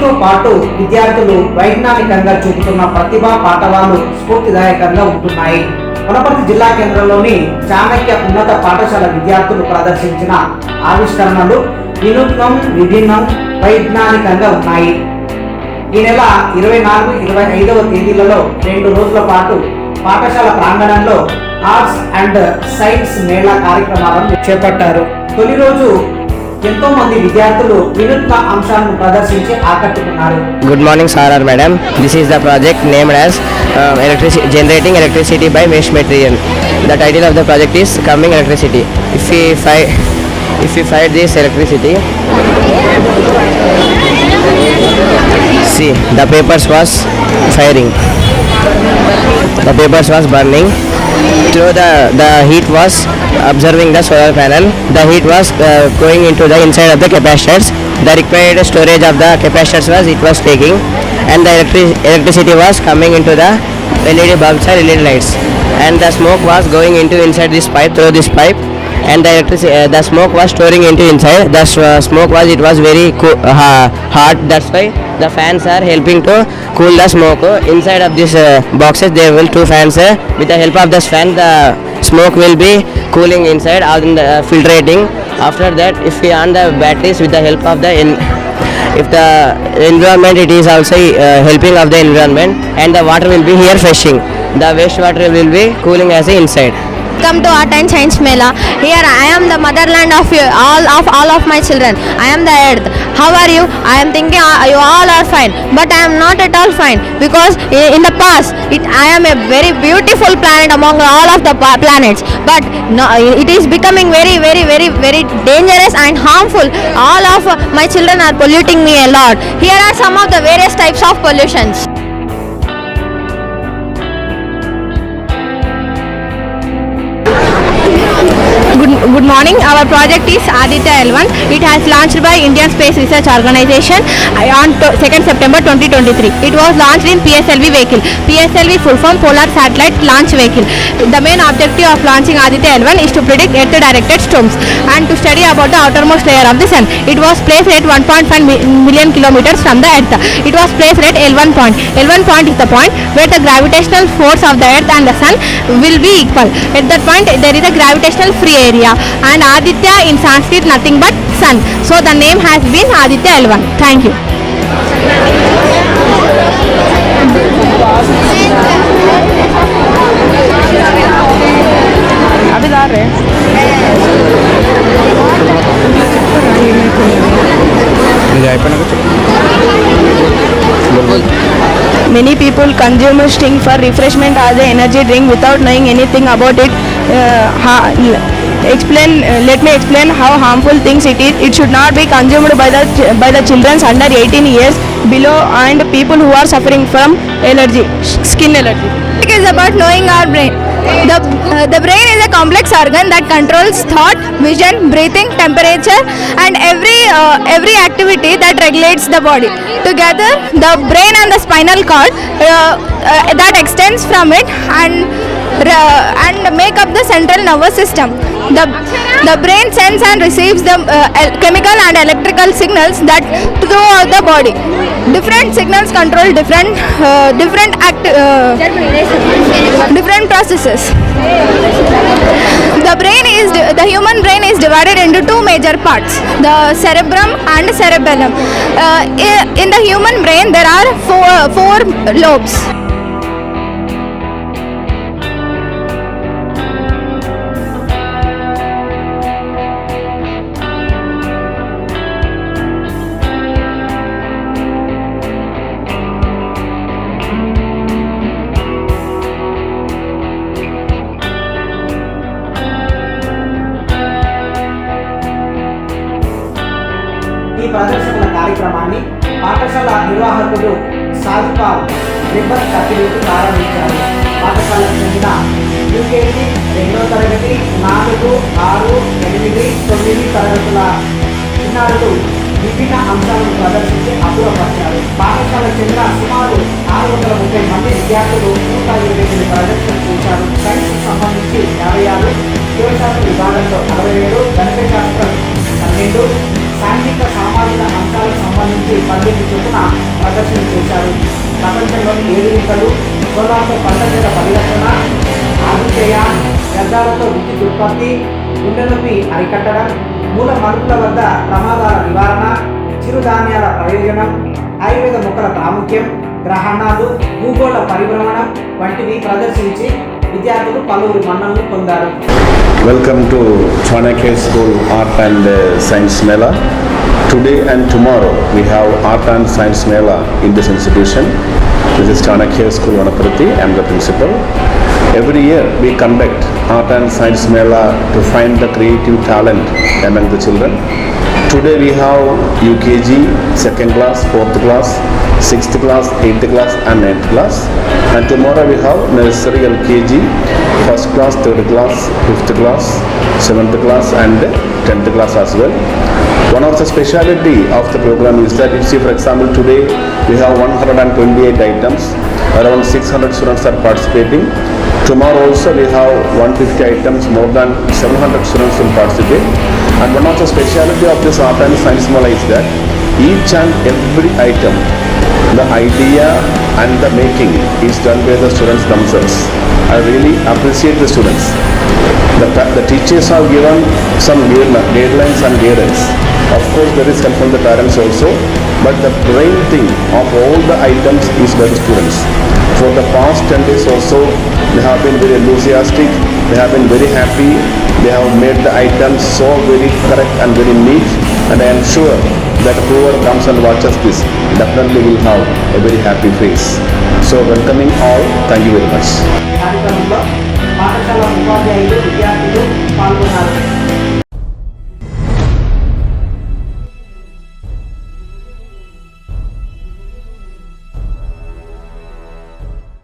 వీటితో పాటు విద్యార్థులు వైజ్ఞానికంగా చూపుతున్న ప్రతిభా పాఠవాలు స్ఫూర్తిదాయకంగా ఉంటున్నాయి. వనపర్తి జిల్లా కేంద్రంలోని చాణక్య ఉన్నత పాఠశాల విద్యార్థులు ప్రదర్శించిన ఆవిష్కరణలు వినూత్నం, విభిన్నం, వైజ్ఞానికంగా ఉన్నాయి. ఈ నెల 24, 25వ తేదీలలో 2 రోజుల పాటు పాఠశాల ప్రాంగణంలో ఆర్ట్స్ అండ్ సైన్స్ మేళా కార్యక్రమాలను చేపట్టారు. తొలి రోజు ఎంతో మంది విద్యార్థులు వినూత్న అంశాలను ప్రదర్శించి ఆకట్టుకున్నారు. Good morning sir or madam. This is the project named as generating electricity by waste material. The title of the project is coming electricity. If we find this electricity, see the papers was firing, the papers was burning. Through the heat was observing the solar panel. The heat was going into the inside of the capacitors. The required storage of the capacitors was taking, and the electricity was coming into the LED bulbs or LED lights, and the smoke was going into inside this pipe, through this pipe, and the smoke was storing into inside. The smoke was very hot. That's why the fans are helping to cool the smoke. Inside of these boxes there will 2 fans. With the help of this fan, the smoke will be cooling inside and filtrating. After that, if we on the batteries with the help of the if the environment, it is also helping of the environment, and the water will be here fetching. The waste water will be cooling as inside. Come to Art and Science Mela. Here I am the motherland of you, all of my children. I am the earth. How are you? I am thinking you all are fine, but I am not at all fine, because in the past I am a very beautiful planet among all of the planets, but no, it is becoming very, very, very, very dangerous and harmful. All of my children are polluting me a lot. Here are some of the various types of pollutions. Good morning. Our project is Aditya L1. It has launched by Indian Space Research Organization on 2nd September 2023. It was launched in PSLV vehicle. PSLV full form Polar Satellite Launch Vehicle. The main objective of launching Aditya L1 is to predict Earth-directed storms and to study about the outermost layer of the sun. It was placed at 1.5 million kilometers from the Earth. It was placed at L1 point. L1 point is the point where the gravitational force of the Earth and the sun will be equal. At that point there is a gravitational free area, and Aditya in Sanskrit nothing but sun, so the name has been Aditya L1. Thank you. अभी जा रहे हैं. Many people consume Sting for refreshment as an energy drink without knowing anything about it. Let me explain how harmful things it is. It should not be consumed by the children under 18 years below and people who are suffering from allergy, skin allergy. It is about knowing our brain. The brain is a complex organ that controls thought, vision, breathing, temperature, and every activity that regulates the body. Together, the brain and the spinal cord that extends from it and make up the central nervous system. The brain sends and receives the chemical and electrical signals that throughout the body. Different signals control different processes. The human brain is divided into 2 major parts: the cerebrum and cerebellum. In the human brain, there are four lobes. ఈ ప్రదర్శనల కార్యక్రమాన్ని పాఠశాల నిర్వాహకులు సాధిపాల్ ribbon కత్తిరీకి ప్రారంభించారు. పాఠశాలకు చెందిన UKG 2వ తరగతి, 4, 6, 8, 9 తరగతుల చిన్నారులు విభిన్న అంశాలను ప్రదర్శించి అపూర్వపరిచారు. పాఠశాలకు చెందిన సుమారు 630 మంది విద్యార్థులు 128 ప్రదర్శనలు చేశారు. సైన్స్కు సంబంధించి 56, జీవశాస్త్ర విభాగంలో 67, గణిత శాస్త్రం 12, సాంఘిక సామాజిక అంశాలకు సంబంధించి 12 చొప్పున ప్రదర్శన చేశారు. ప్రపంచంలోని 7 వింతలు, సోలార్తో పంటల పరిరక్షణ, ఆదిత్య, వ్యర్థాలతో విద్యుత్ ఉత్పత్తి, గుండె నొప్పి అరికట్టడం, మూల మలుపుల వద్ద ప్రమాదాల నివారణ, చిరుధాన్యాల ప్రయోజనం, ఆయుర్వేద మొక్కల ప్రాముఖ్యం, గ్రహణాలు, భూగోళ పరిభ్రమణం వంటివి ప్రదర్శించి విద్యార్థులు పలువురు మన్ననలు పొందారు. Welcome to Chanakya School Art and Science Mela. Today and tomorrow we have Art and Science Mela in this institution. This is Chanakya School Vanaparthi. I am the principal. Every year we conduct Art and Science Mela to find the creative talent among the children. Today we have UKG, 2nd class, 4th class, 6th class, 8th class and 9th class. And tomorrow we have nursery LKG, 1st class, 3rd class, 5th class, 7th class and 10th class as well. One of the speciality of the program is that, you see, for example, today we have 128 items, around 600 students are participating. Tomorrow also we have 150 items, more than 700 students will participate. And one of the speciality of this Art and Science Mela is that each and every item, the idea and the making is done by the students themselves. I really appreciate the students. The teachers have given some guidelines and guidance. Of course, there is help from the parents also, but the brain thing of all the items is by the students. For the past 10 days also, they have been very enthusiastic, they have been very happy, they have made the items so very correct and very neat, and I am sure that whoever comes and watches this definitely will have a very happy face. So welcoming all, thank you very much. కార్యక్రమంలో పాఠశాల ఉపాధ్యాయులు, విద్యార్థులు పాల్గొన్నారు.